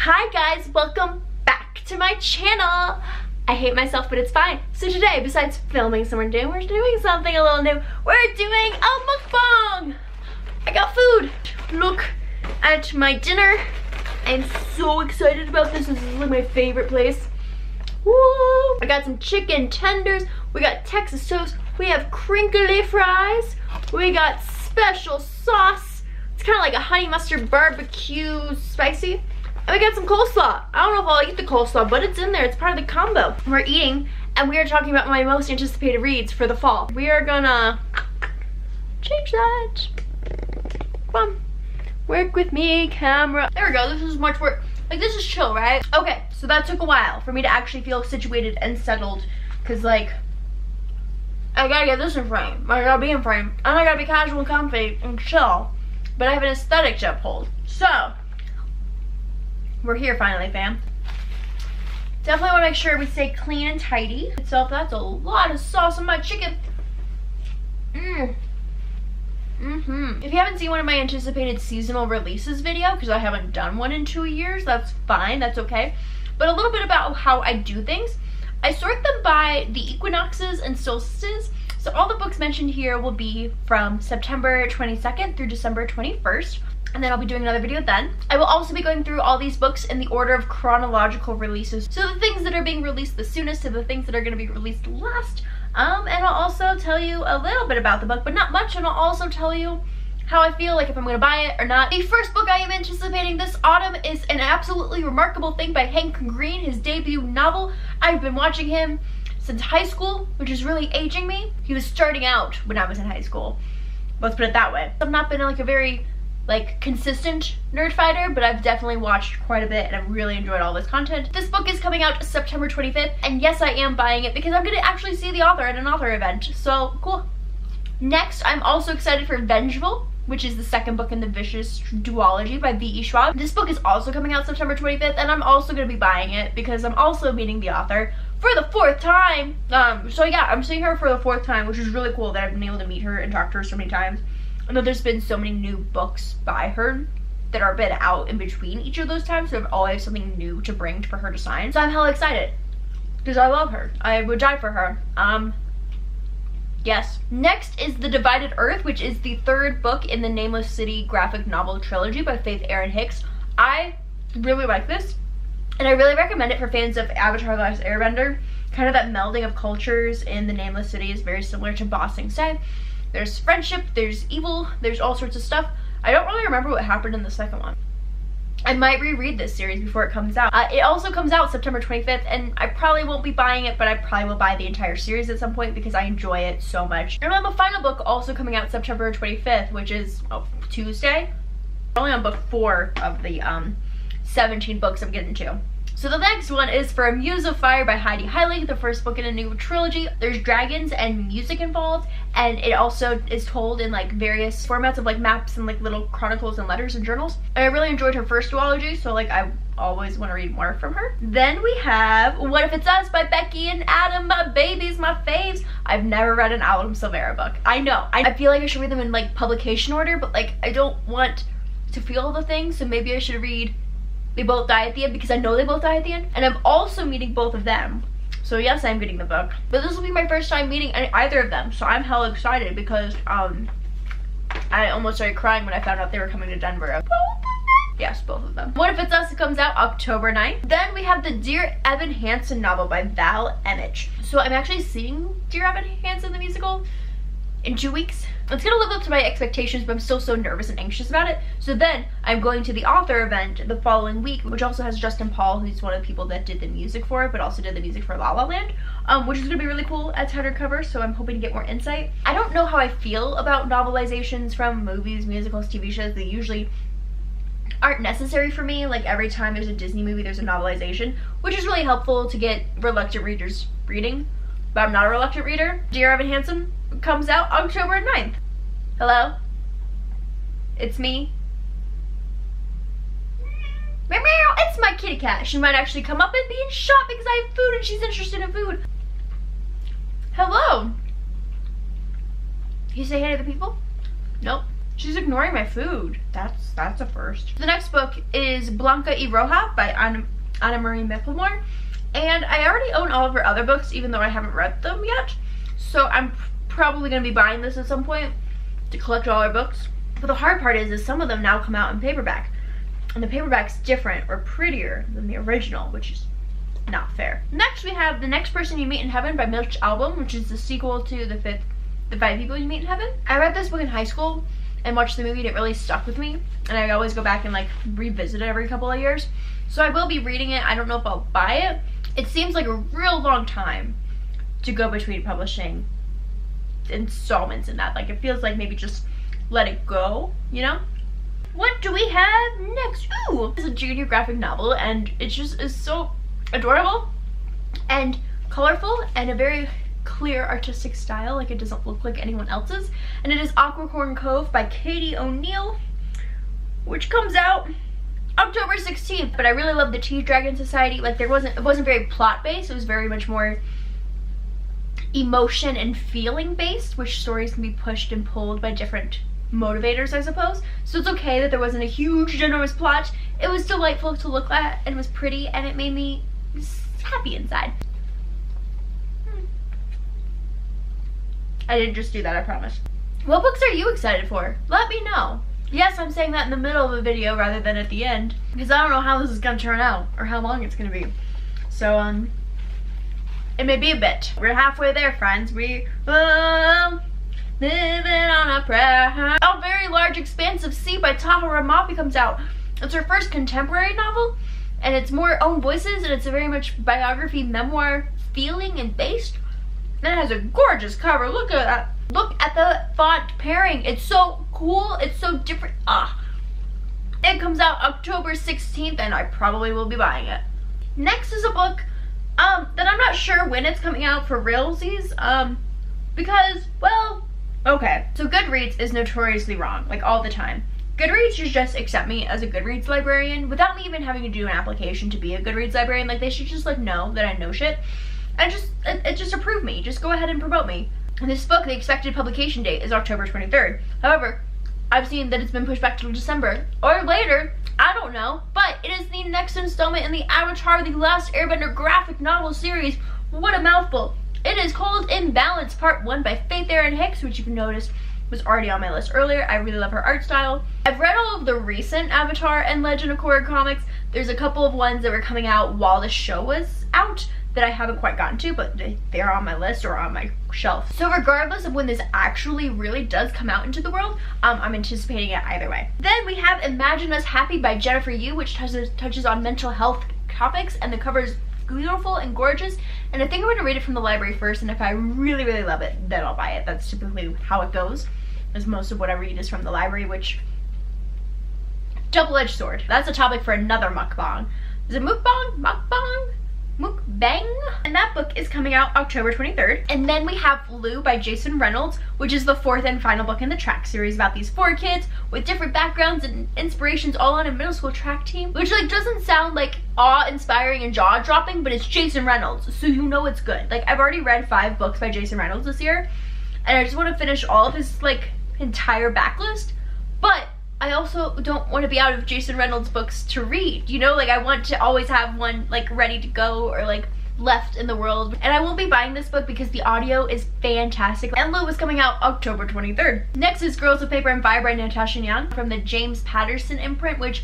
Hi guys, welcome back to my channel. I hate myself, but it's fine. So today, besides filming something new, we're doing something a little new. We're doing a mukbang. I got food. Look at my dinner. I'm so excited about this. This is like my favorite place. Woo! I got some chicken tenders. We got Texas toast. We have crinkly fries. We got special sauce. It's kind of like a honey mustard barbecue spicy. And we got some coleslaw. I don't know if I'll eat the coleslaw, but it's in there. It's part of the combo. We're eating, and we are talking about my most anticipated reads for the fall. We are gonna change that. Come on. Work with me, camera. There we go. This is much work. Like, this is chill, right? Okay, so that took a while for me to actually feel situated and settled. Because, like, I gotta get this in frame. I gotta be in frame. And I gotta be casual and comfy and chill. But I have an aesthetic to uphold. So, we're here finally, fam. Definitely want to make sure we stay clean and tidy. So that's a lot of sauce on my chicken. If you haven't seen one of my anticipated seasonal releases video, because I haven't done one in 2 years, that's fine, that's okay. But a little bit about how I do things. I sort them by the equinoxes and solstices. So all the books mentioned here will be from September 22nd through December 21st. And then I'll be doing another video then. I will also be going through all these books in the order of chronological releases. So the things that are being released the soonest to the things that are going to be released last. And I'll also tell you a little bit about the book, but not much. And I'll also tell you how I feel, like if I'm going to buy it or not. The first book I am anticipating this autumn is An Absolutely Remarkable Thing by Hank Green, his debut novel. I've been watching him since high school, which is really aging me. He was starting out when I was in high school. Let's put it that way. I've not been like a very consistent nerd fighter, but I've definitely watched quite a bit and I've really enjoyed all this content. This book is coming out September 25th, and yes, I am buying it because I'm gonna actually see the author at an author event, so cool. Next, I'm also excited for Vengeful, which is the second book in the Vicious duology by V.E. Schwab. This book is also coming out September 25th, and I'm also gonna be buying it because I'm also meeting the author for the 4th time. So yeah, I'm seeing her for the 4th time, which is really cool that I've been able to meet her and talk to her so many times. I know there's been so many new books by her that are been out in between each of those times, so I've always something new to bring for her to sign. So I'm hella excited because I love her. I would die for her. Yes. Next is The Divided Earth, which is the 3rd book in the Nameless City graphic novel trilogy by Faith Erin Hicks. I really like this, and I really recommend it for fans of Avatar: The Last Airbender. Kind of that melding of cultures in the Nameless City is very similar to Ba Sing Se. There's friendship, there's evil, there's all sorts of stuff. I don't really remember what happened in the second one. I might reread this series before it comes out. It also comes out September 25th, and I probably won't be buying it, but I probably will buy the entire series at some point because I enjoy it so much. And I have a final book also coming out September 25th, which is Tuesday. I'm only on book 4 of the 17 books I'm getting to. So the next one is For a Muse of Fire by Heidi Heilig, the first book in a new trilogy. There's dragons and music involved, and it also is told in like various formats of like maps and like little chronicles and letters and journals. And I really enjoyed her first duology, so like I always want to read more from her. Then we have What If It's Us by Becky and Adam, my babies, my faves. I've never read an Adam Silvera book. I know, I feel like I should read them in like publication order, but like I don't want to feel the things, so maybe I should read They Both Die at the End, because I know they both die at the end, and I'm also meeting both of them. So yes, I'm reading the book, but this will be my first time meeting either of them, so I'm hella excited because I almost started crying when I found out they were coming to Denver. Yes, both of them. What If It's Us comes out October 9th. Then we have the Dear Evan Hansen novel by Val Emmich. So I'm actually seeing Dear Evan Hansen the musical in 2 weeks. It's gonna live up to my expectations, but I'm still so nervous and anxious about it. So then I'm going to the author event the following week, which also has Justin Paul, who's one of the people that did the music for it, but also did the music for La La Land, which is gonna be really cool at tattered cover, so I'm hoping to get more insight. I don't know how I feel about novelizations from movies, musicals, TV shows. They usually aren't necessary for me. Like every time there's a Disney movie, there's a novelization, which is really helpful to get reluctant readers reading, but I'm not a reluctant reader. Dear Evan Hansen comes out October 9th. Hello? It's me. Meow meow, it's my kitty cat. She might actually come up and be in shop because I have food and she's interested in food. Hello? You say hey to the people? Nope. She's ignoring my food. That's a first. The next book is Blanca y Roja by Anna Marie Michelmore. And I already own all of her other books, even though I haven't read them yet. So I'm probably going to be buying this at some point to collect all her books. But the hard part is some of them now come out in paperback. And the paperback's different or prettier than the original, which is not fair. Next we have The Next Person You Meet in Heaven by Milch Album, which is the sequel to The Five People You Meet in Heaven. I read this book in high school and watched the movie, and it really stuck with me. And I always go back and like revisit it every couple of years. So I will be reading it. I don't know if I'll buy it. It seems like a real long time to go between publishing installments in that. Like, it feels like maybe just let it go, you know? What do we have next? Ooh, it's a junior graphic novel, and it just is so adorable and colorful and a very clear artistic style. Like, it doesn't look like anyone else's. And it is Aquacorn Cove by Katie O'Neill, which comes out October 16th. But I really love the Tea Dragon Society. Like, it wasn't very plot based. It was very much more emotion and feeling based, which stories can be pushed and pulled by different motivators, I suppose. So it's okay that there wasn't a huge generous plot. It was delightful to look at, and it was pretty, and it made me happy inside. I didn't just do that, I promise. What books are you excited for? Let me know. Yes, I'm saying that in the middle of a video rather than at the end, because I don't know how this is gonna turn out or how long it's gonna be. So it may be a bit. We're halfway there, friends. We living on a prayer. A Very Large Expanse of Sea by Taha Ramafi comes out. It's her first contemporary novel, and it's more own voices, and it's a very much biography, memoir feeling and based. And it has a gorgeous cover. Look at that. Look at the font pairing. It's so cool. It's so different. It comes out October 16th, and I probably will be buying it. Next is a book that I'm not sure when it's coming out for realsies, because, well, okay. So Goodreads is notoriously wrong, like all the time. Goodreads should just accept me as a Goodreads librarian without me even having to do an application to be a Goodreads librarian. Like, they should just like know that I know shit and just approve me. Just go ahead and promote me. And this book, the expected publication date is October 23rd. However, I've seen that it's been pushed back to December or later. I don't know, but it is the next installment in the Avatar: The Last Airbender graphic novel series. What a mouthful. It is called Imbalance Part 1 by Faith Erin Hicks, which you can notice was already on my list earlier. I really love her art style. I've read all of the recent Avatar and Legend of Korra comics. There's a couple of ones that were coming out while the show was out that I haven't quite gotten to, but they're on my list or on my shelf. So regardless of when this actually really does come out into the world, I'm anticipating it either way. Then we have Imagine Us Happy by Jennifer Yu, which touches on mental health topics, and the cover is beautiful and gorgeous. And I think I'm going to read it from the library first, and if I really, really love it, then I'll buy it. That's typically how it goes, as most of what I read is from the library, which, double-edged sword. That's a topic for another mukbang. Is it mukbang? Mukbang? Mukbang? And that book is coming out October 23rd. And then we have Lou by Jason Reynolds, which is the fourth and final book in the track series about these 4 kids with different backgrounds and inspirations all on a middle school track team, which like doesn't sound like awe-inspiring and jaw-dropping, but it's Jason Reynolds, so you know it's good. Like, I've already read 5 books by Jason Reynolds this year, and I just want to finish all of his like entire backlist, but I also don't want to be out of Jason Reynolds books to read, you know? Like, I want to always have one like ready to go or like left in the world. And I won't be buying this book because the audio is fantastic. And Lou is coming out October 23rd. Next is Girls of Paper and Fire by Natasha Young from the James Patterson imprint, which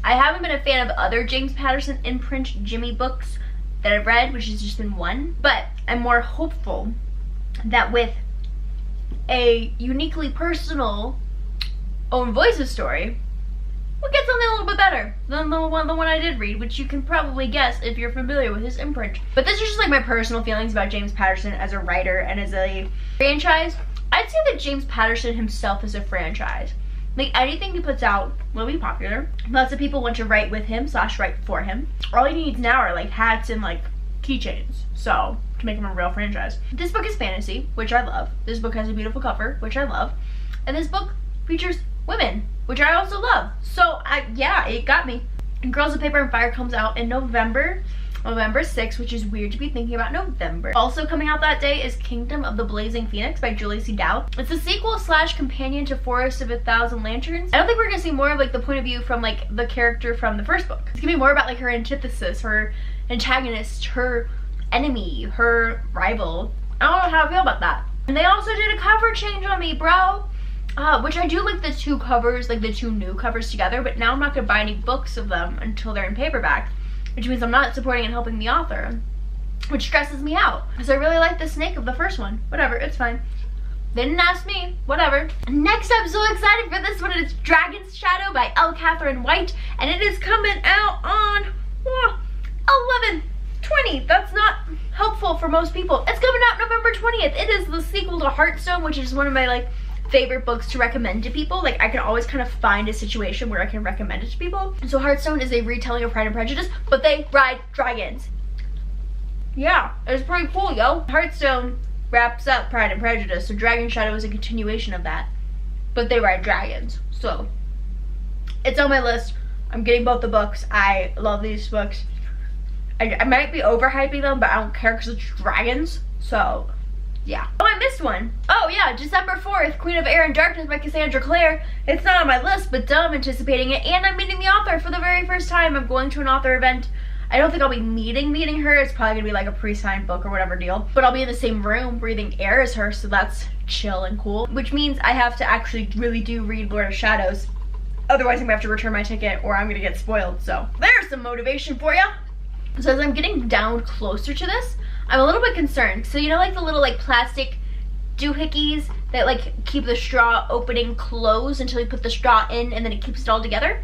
I haven't been a fan of other James Patterson imprint Jimmy books that I've read, which has just been one. But I'm more hopeful that with a uniquely personal own voices story, we'll get something a little bit better than the one I did read, which you can probably guess if you're familiar with his imprint. But this is just like my personal feelings about James Patterson as a writer and as a franchise. I'd say that James Patterson himself is a franchise. Like, anything he puts out will be popular. Lots of people want to write with him / write for him. All he needs now are like hats and like keychains, so to make him a real franchise. This book is fantasy, which I love. This book has a beautiful cover, which I love. And this book features women, which I also love. So yeah, it got me. And Girls of Paper and Fire comes out in November 6th, which is weird to be thinking about November. Also coming out that day is Kingdom of the Blazing Phoenix by Julie C. Dow. It's a sequel / companion to Forest of 1,000 Lanterns. I don't think we're gonna see more of like the point of view from like the character from the first book. It's gonna be more about like her antithesis, her antagonist, her enemy, her rival. I don't know how I feel about that. And they also did a cover change on me, bro. Which I do like the two covers, like the two new covers together, but now I'm not gonna buy any books of them until they're in paperback, which means I'm not supporting and helping the author, which stresses me out because I really like the snake of the first one. Whatever, it's fine. They didn't ask me, whatever. Next, I'm so excited for this one. It's Dragon's Shadow by L. Catherine White, and it is coming out on 11/20. That's not helpful for most people. It's coming out November 20th. It is the sequel to Heartstone, which is one of my like favorite books to recommend to people. Like I can always kind of find a situation where I can recommend it to people. So Heartstone is a retelling of Pride and Prejudice, but they ride dragons. Yeah, it's pretty cool, yo. Heartstone wraps up Pride and Prejudice, so Dragon's Shadow is a continuation of that, but they ride dragons. So it's on my list. I'm getting both the books. I love these books. I might be overhyping them, but I don't care because it's dragons. So yeah. Oh, I missed one. Oh yeah, December 4th, Queen of Air and Darkness by Cassandra Clare. It's not on my list, but I'm anticipating it, and I'm meeting the author for the very first time. I'm going to an author event. I don't think I'll be meeting her. It's probably gonna be like a pre-signed book or whatever deal, but I'll be in the same room breathing air as her, so that's chill and cool, which means I have to actually really do read Lord of Shadows. Otherwise I'm gonna have to return my ticket or I'm gonna get spoiled. So there's some motivation for you. So as I'm getting down closer to this, I'm a little bit concerned. So you know like the little like plastic doohickeys that like keep the straw opening closed until you put the straw in and then it keeps it all together?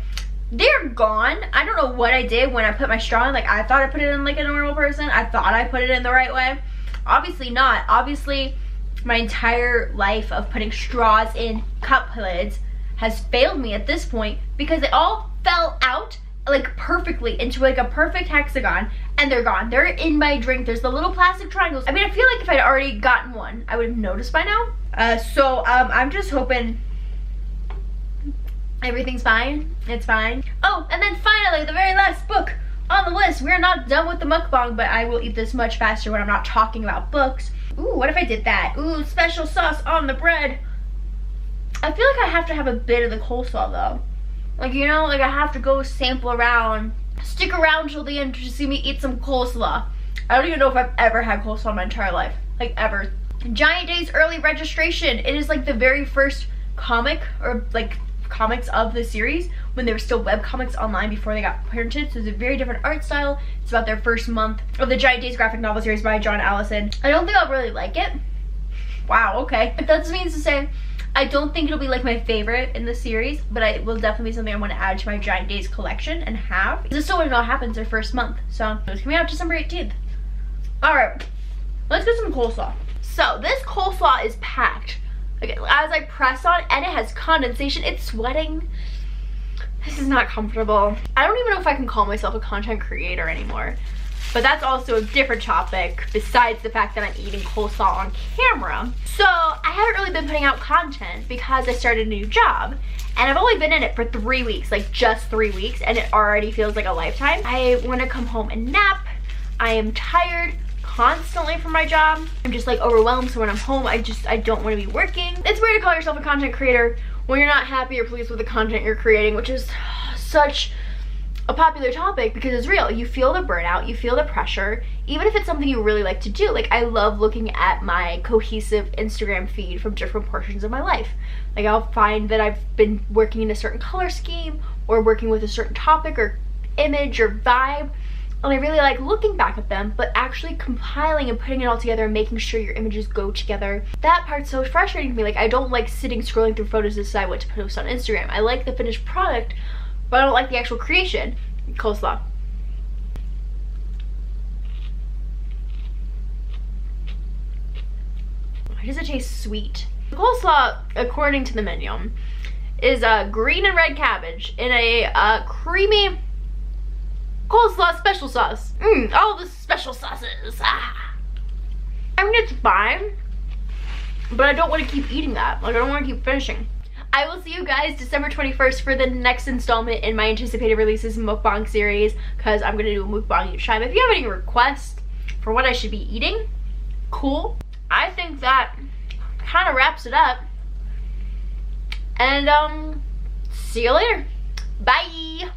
They're gone. I don't know what I did when I put my straw in. Like I thought I put it in like a normal person. I thought I put it in the right way. Obviously not. Obviously my entire life of putting straws in cup lids has failed me at this point because it all fell out like perfectly into like a perfect hexagon and they're gone. They're in my drink. There's the little plastic triangles. I mean, I feel like if I'd already gotten one, I would have noticed by now. So I'm just hoping everything's fine. It's fine. Oh, and then finally, the very last book on the list. We're not done with the mukbang, but I will eat this much faster when I'm not talking about books. Ooh, what if I did that? Ooh, special sauce on the bread. I feel like I have to have a bit of the coleslaw though. Like, you know, like I have to go sample around, stick around till the end to see me eat some coleslaw. I don't even know if I've ever had coleslaw in my entire life, like ever. Giant Days early registration. It is like the very first comic or like comics of the series when they were still web comics online before they got printed. So it's a very different art style. It's about their first month of the Giant Days graphic novel series by John Allison. I don't think I'll really like it. Wow, okay. That just means to say I don't think it'll be like my favorite in the series, but it will definitely be something I want to add to my Giant Days collection and have. This still when it all happens their first month. So it's coming out December 18th. Alright, let's get some coleslaw. So this coleslaw is packed. Okay, as I press on and it has condensation, it's sweating. This is not comfortable. I don't even know if I can call myself a content creator anymore. But that's also a different topic besides the fact that I'm eating coleslaw on camera. So I haven't really been putting out content because I started a new job and I've only been in it for 3 weeks, like just 3 weeks, and it already feels like a lifetime. I want to come home and nap. I am tired constantly from my job. I'm just like overwhelmed, so when I'm home I don't want to be working. It's weird to call yourself a content creator when you're not happy or pleased with the content you're creating, which is such a popular topic because it's real. You feel the burnout, you feel the pressure, even if it's something you really like to do. Like I love looking at my cohesive Instagram feed from different portions of my life. Like I'll find that I've been working in a certain color scheme or working with a certain topic or image or vibe, and I really like looking back at them, but actually compiling and putting it all together and making sure your images go together. That part's so frustrating to me. Like I don't like sitting scrolling through photos to decide what to post on Instagram. I like the finished product, but I don't like the actual creation. Coleslaw. Why does it taste sweet? Coleslaw, according to the menu, is green and red cabbage in a creamy coleslaw special sauce. All the special sauces. I mean, it's fine, but I don't want to keep eating that. Like, I don't want to keep finishing. I will see you guys December 21st for the next installment in my anticipated releases mukbang series, because I'm going to do a mukbang each time. If you have any requests for what I should be eating, cool. I think that kind of wraps it up. And see you later. Bye.